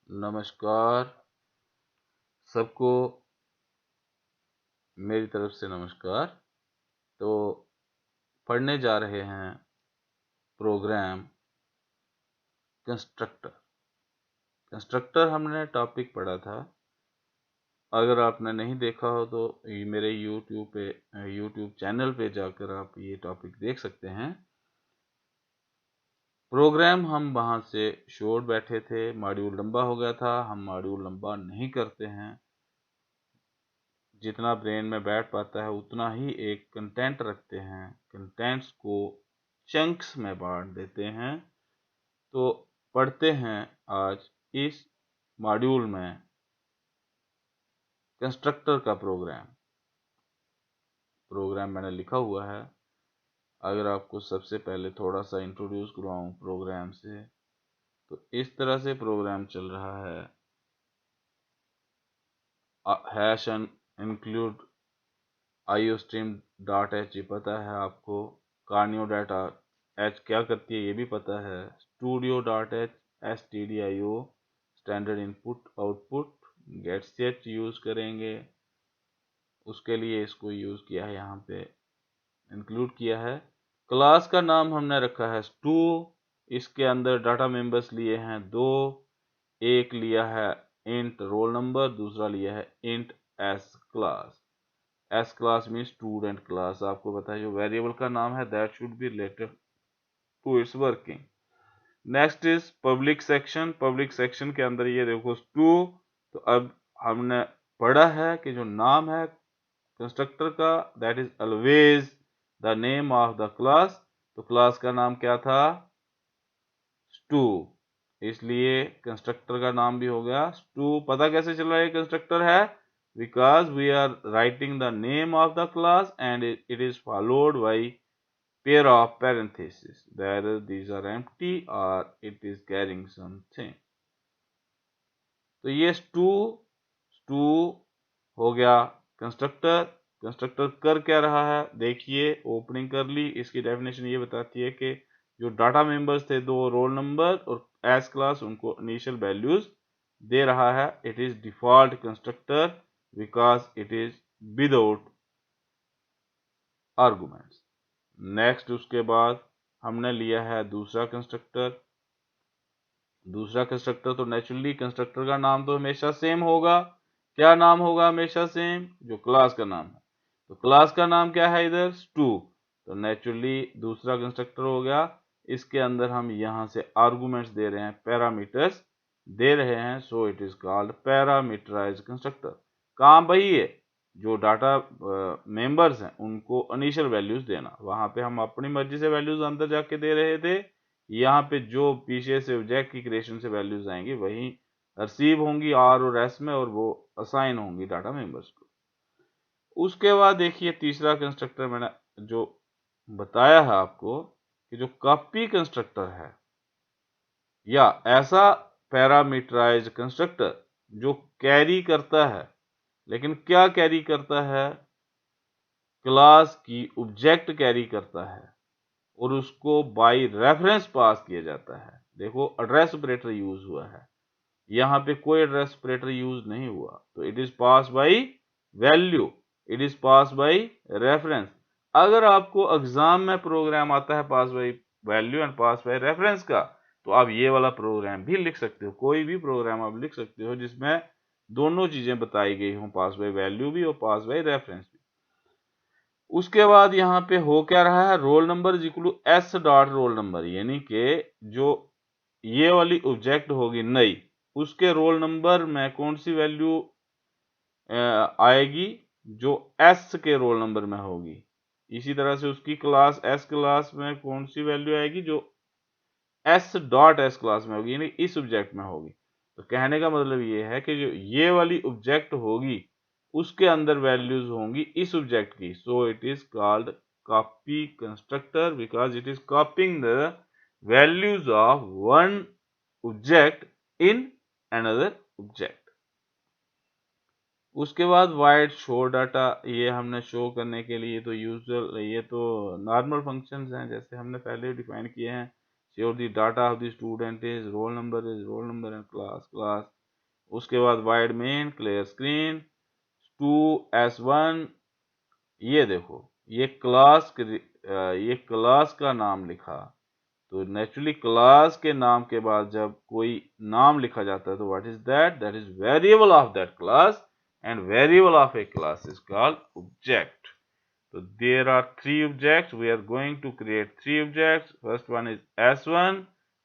नमस्कार सबको, मेरी तरफ से नमस्कार। तो पढ़ने जा रहे हैं प्रोग्राम कंस्ट्रक्टर। कंस्ट्रक्टर हमने टॉपिक पढ़ा था। अगर आपने नहीं देखा हो तो मेरे यूट्यूब चैनल पे जाकर आप ये टॉपिक देख सकते हैं। प्रोग्राम हम वहाँ से छोड़ बैठे थे, मॉड्यूल लंबा हो गया था। हम मॉड्यूल लंबा नहीं करते हैं, जितना ब्रेन में बैठ पाता है उतना ही एक कंटेंट रखते हैं। कंटेंट्स को चंक्स में बांट देते हैं। तो पढ़ते हैं आज इस मॉड्यूल में कंस्ट्रक्टर का प्रोग्राम मैंने लिखा हुआ है। अगर आपको सबसे पहले थोड़ा सा इंट्रोड्यूस करवाऊं प्रोग्राम से, तो इस तरह से प्रोग्राम चल रहा है। Hash include iostream dot H पता है आपको। कार्नियो डाटा एच क्या करती है ये भी पता है। Studio dot H STDIO standard input output get set use करेंगे, उसके लिए इसको यूज किया है, यहाँ पे इंक्लूड किया है। क्लास का नाम हमने रखा है स्टू। इसके अंदर डाटा मेंबर्स लिए हैं दो। एक लिया है इंट रोल नंबर, दूसरा लिया है int S class. S class mean student class. आपको पता है जो वेरिएबल का नाम है that should be related to its working. Next is public section. Public section के अंदर ये देखो टू। तो अब हमने पढ़ा है कि जो नाम है कंस्ट्रक्टर का that is always the name of the class. तो क्लास का नाम क्या था? स्टू। इसलिए कंस्ट्रक्टर का नाम भी हो गया स्टू। पता कैसे चल रहा है कंस्ट्रक्टर है? Because we are writing the name of the class and it is followed by pair of parentheses, whether these are empty or it is carrying something। तो ये स्टू हो गया कंस्ट्रक्टर। कंस्ट्रक्टर कर क्या रहा है देखिए, ओपनिंग कर ली। इसकी डेफिनेशन ये बताती है कि जो डाटा मेंबर्स थे दो रोल नंबर और एस क्लास, उनको इनिशियल वैल्यूज दे रहा है। It is default constructor because it is without arguments. Next उसके बाद हमने लिया है दूसरा कंस्ट्रक्टर। तो नेचुरली कंस्ट्रक्टर का नाम तो हमेशा सेम होगा। क्या नाम होगा हमेशा सेम? जो क्लास का नाम है। तो क्लास का नाम क्या है इधर? स्टू। तो नेचुरली दूसरा कंस्ट्रक्टर हो गया। इसके अंदर हम यहां से आर्गुमेंट्स दे रहे हैं, पैरामीटर्स दे रहे हैं। So it is called parameterized constructor. काम वही है, जो डाटा मेंबर्स हैं उनको इनिशियल वैल्यूज देना। वहां पे हम अपनी मर्जी से वैल्यूज अंदर जाके दे रहे थे। यहाँ पे जो पीछे से ऑब्जेक्ट की क्रिएशन से वैल्यूज आएंगी वही रिसीव होंगी आर और एस में, और वो असाइन होंगी डाटा मेंबर्स को। उसके बाद देखिए तीसरा कंस्ट्रक्टर मैंने जो बताया है आपको कि जो कॉपी कंस्ट्रक्टर है, या ऐसा पैरामीटराइज्ड कंस्ट्रक्टर जो कैरी करता है। लेकिन क्या कैरी करता है? क्लास की ऑब्जेक्ट कैरी करता है और उसको बाय रेफरेंस पास किया जाता है। देखो एड्रेस ऑपरेटर यूज हुआ है, यहाँ पे कोई एड्रेस ऑपरेटर यूज नहीं हुआ। तो it is pass by value, it is pass by reference. अगर आपको एग्जाम में प्रोग्राम आता है pass by value and pass by reference का, तो आप ये वाला प्रोग्राम भी लिख सकते हो। कोई भी प्रोग्राम आप लिख सकते हो जिसमें दोनों चीजें बताई गई हों, पास बाय वैल्यू भी और पास बाय रेफरेंस भी। उसके बाद यहाँ पे हो क्या रहा है? Roll number is equal to S dot roll number, यानी कि जो ये वाली ऑब्जेक्ट होगी नई, उसके रोल नंबर में कौन सी वैल्यू आएगी? जो एस के रोल नंबर में होगी। इसी तरह से उसकी क्लास एस क्लास में कौन सी वैल्यू आएगी? जो एस डॉट एस क्लास में होगी, यानी इस ऑब्जेक्ट में होगी। तो कहने का मतलब ये है कि जो ये वाली ऑब्जेक्ट होगी उसके अंदर वैल्यूज होंगी इस ऑब्जेक्ट की। सो it is called copy constructor because it is copying the values of one object in another object. उसके बाद वाइड शो डाटा, ये हमने शो करने के लिए तो यूजुअल, ये तो नॉर्मल फंक्शंस हैं जैसे हमने पहले डिफाइन किए हैं। Show the data of the student is roll number and class उसके बाद void main, clear screen, to s1। ये देखो ये क्लास का नाम लिखा, तो नेचुरली क्लास के नाम के बाद जब कोई नाम लिखा जाता है तो what is that? That is variable of that class, and variable of A class is called object. So there are three objects. We are going to create three objects. First one is S1,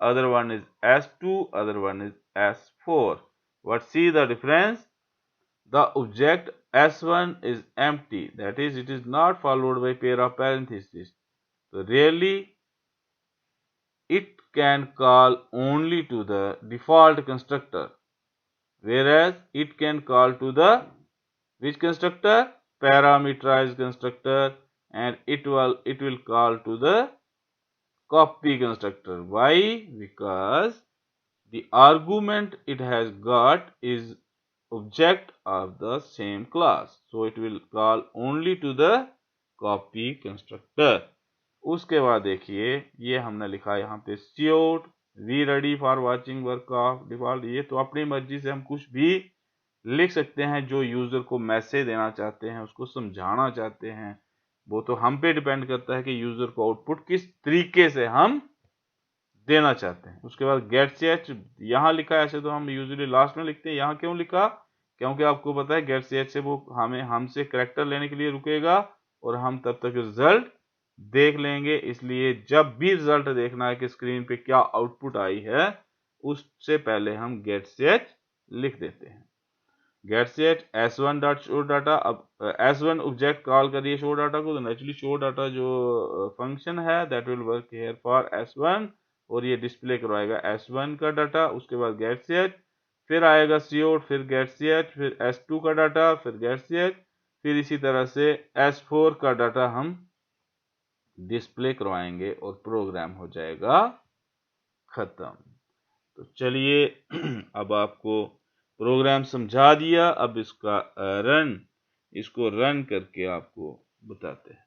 other one is S2, other one is S4. What see the difference? The object S1 is empty. That is, it is not followed by pair of parentheses. So really, it can call only to the default constructor, whereas it can call to the which constructor? Parameterized constructor, and it will call to the copy constructor. Why? Because the argument it has got is object of the same class, so it will call only to the copy constructor. उसके बाद देखिए ये हमने लिखा है यहाँ पे cout we ready for watching work of default. ये तो अपनी मर्जी से हम कुछ भी लिख सकते हैं, जो यूजर को मैसेज देना चाहते हैं, उसको समझाना चाहते हैं, वो तो हम पे डिपेंड करता है कि यूजर को आउटपुट किस तरीके से हम देना चाहते हैं। उसके बाद गेट ch यहाँ लिखा है, ऐसे तो हम यूजुअली लास्ट में लिखते हैं, यहाँ क्यों लिखा? क्योंकि आपको पता है गेट ch से वो हमसे कैरेक्टर लेने के लिए रुकेगा और हम तब तक रिजल्ट देख लेंगे। इसलिए जब भी रिजल्ट देखना है कि स्क्रीन पे क्या आउटपुट आई है, उससे पहले हम गेट ch लिख देते हैं। Get ch s1 dot show data. अब s1 ऑब्जेक्ट कॉल करिए शो डाटा को, तो नेचुरली शो डाटा जो फंक्शन है that will work here for s1, और ये डिस्प्ले करवाएगा s1 का डाटा। उसके बाद गेट ch, फिर आएगा cout, फिर गेट ch, फिर s2 का डाटा, फिर गेट ch, फिर इसी तरह से s4 का डाटा हम डिस्प्ले करवाएंगे और प्रोग्राम हो जाएगा खत्म। तो चलिए अब आपको प्रोग्राम समझा दिया, अब इसको रन करके आपको बताते हैं।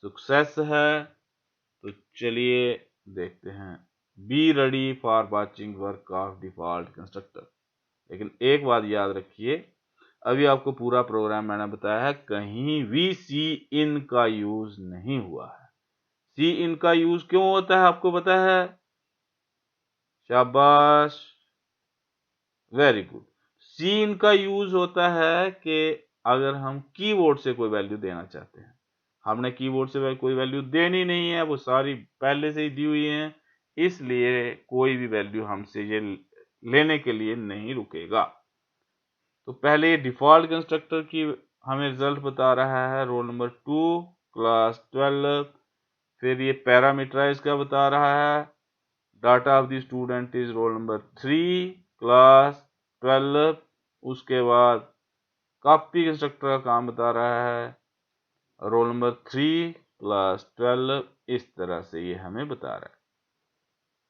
सक्सेस है, तो चलिए देखते हैं। Be ready for watching work of default constructor. लेकिन एक बात याद रखिए, अभी आपको पूरा प्रोग्राम मैंने बताया है, कहीं भी सी इन का यूज नहीं हुआ है। सी इन का यूज क्यों होता है आपको पता है? शाबाश, वेरी गुड। सी इन का यूज होता है कि अगर हम कीबोर्ड से कोई वैल्यू देना चाहते हैं, हमने कीबोर्ड से कोई वैल्यू देनी नहीं है, वो सारी पहले से ही दी हुई है, इसलिए कोई भी वैल्यू हमसे ये लेने के लिए नहीं रुकेगा। तो पहले डिफॉल्ट कंस्ट्रक्टर की हमें रिजल्ट बता रहा है, रोल नंबर 2 क्लास 12। फिर ये पैरामीटराइज का बता रहा है, data of the student is roll number 3 class 12। उसके बाद कॉपी कंस्ट्रक्टर का काम बता रहा है, रोल नंबर 3 क्लास 12। इस तरह से ये हमें बता रहा है।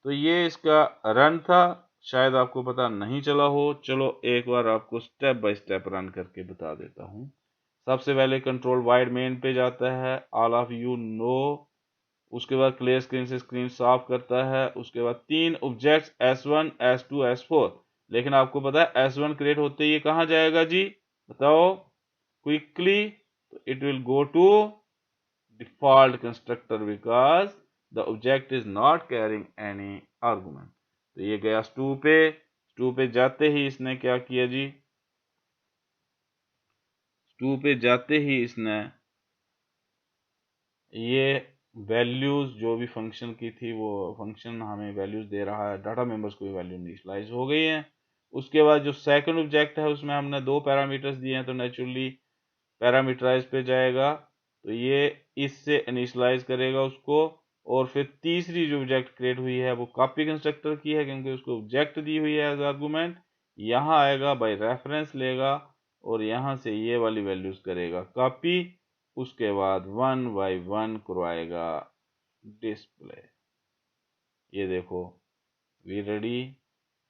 तो ये इसका रन था, शायद आपको पता नहीं चला हो। चलो एक बार आपको स्टेप बाय स्टेप रन करके बता देता हूँ। सबसे पहले कंट्रोल वाइड मेन पे जाता है, ऑल ऑफ यू नो। उसके बाद क्लियर स्क्रीन से स्क्रीन साफ करता है। उसके बाद 3 ऑब्जेक्ट्स S1, S2, S4। लेकिन आपको पता है S1 क्रिएट होते ही ये कहाँ जाएगा जी? बताओ क्विकली। तो it will go to default constructor because the object is not carrying any argument. तो ये गया स्टू पे जाते ही इसने क्या किया जी? स्टू पे जाते ही इसने ये वैल्यूज जो भी फंक्शन की थी, वो फंक्शन हमें वैल्यूज दे रहा है, डाटा मेंबर्स को वैल्यू इनिशियलाइज हो गई है। उसके बाद जो सेकंड ऑब्जेक्ट है उसमें हमने 2 पैरामीटर्स दिए हैं, तो नेचुरली पैरामीटराइज पे जाएगा, तो ये इससे इनिशियलाइज करेगा उसको। और फिर तीसरी जो ऑब्जेक्ट क्रिएट हुई है वो कॉपी कंस्ट्रक्टर की है, क्योंकि उसको ऑब्जेक्ट दी हुई है एज आर्गुमेंट। यहाँ आएगा बाय रेफरेंस लेगा और यहाँ से ये वाली वैल्यूज करेगा कॉपी। उसके बाद 1 बाय 1 करवाएगा डिस्प्ले। ये देखो we ready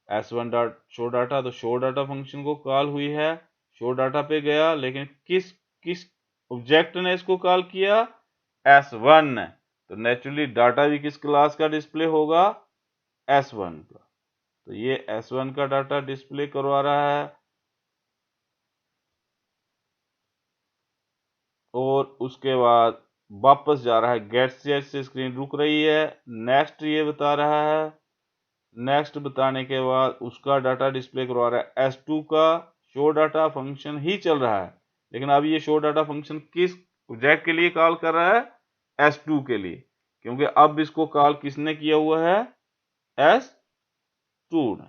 s1 dot show data, तो शो डाटा फंक्शन को कॉल हुई है, शो डाटा पे गया, लेकिन किस ऑब्जेक्ट ने इसको कॉल किया? s1 ने। तो नेचुरली डाटा भी किस क्लास का डिस्प्ले होगा? s1 का। तो ये S1 का डाटा डिस्प्ले करवा रहा है और उसके बाद वापस जा रहा है। गेट चेंज से स्क्रीन रुक रही है, नेक्स्ट ये बता रहा है, नेक्स्ट बताने के बाद उसका डाटा डिस्प्ले करवा रहा है। S2 का शो डाटा फंक्शन ही चल रहा है, लेकिन अब ये शो डाटा फंक्शन किस ऑब्जेक्ट के लिए कॉल कर रहा है? S2 के लिए, क्योंकि अब इसको कॉल किसने किया हुआ है? S2 ने।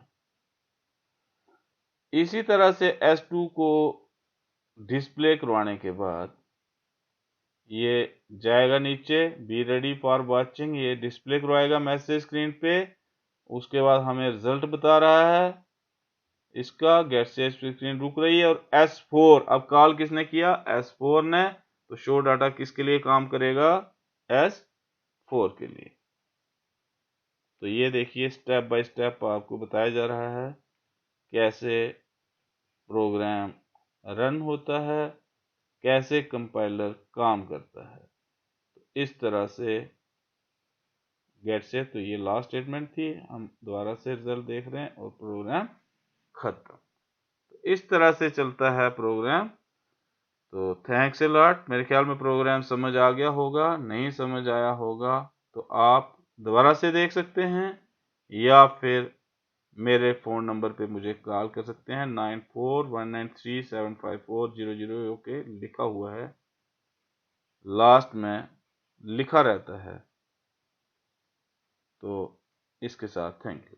इसी तरह से S2 को डिस्प्ले करवाने के बाद ये जाएगा नीचे, बी रेडी फॉर वॉचिंग, ये डिस्प्ले करवाएगा मैसेज स्क्रीन पे। उसके बाद हमें रिजल्ट बता रहा है इसका, गेट से स्क्रीन रुक रही है। और S4 अब कॉल किसने किया? S4 ने। तो शो डाटा किसके लिए काम करेगा? S4 के लिए। तो ये देखिए स्टेप बाय स्टेप आपको बताया जा रहा है कैसे प्रोग्राम रन होता है, कैसे कंपाइलर काम करता है। तो इस तरह से गेट से, तो ये लास्ट स्टेटमेंट थी, हम दोबारा से रिजल्ट देख रहे हैं और प्रोग्राम खत्म। तो इस तरह से चलता है प्रोग्राम। तो थैंक्स ए लॉट। मेरे ख्याल में प्रोग्राम समझ आ गया होगा, नहीं समझ आया होगा तो आप दोबारा से देख सकते हैं या फिर मेरे फ़ोन नंबर पे मुझे कॉल कर सकते हैं 9419375400। ओके, लिखा हुआ है, लास्ट में लिखा रहता है। तो इसके साथ थैंक यू।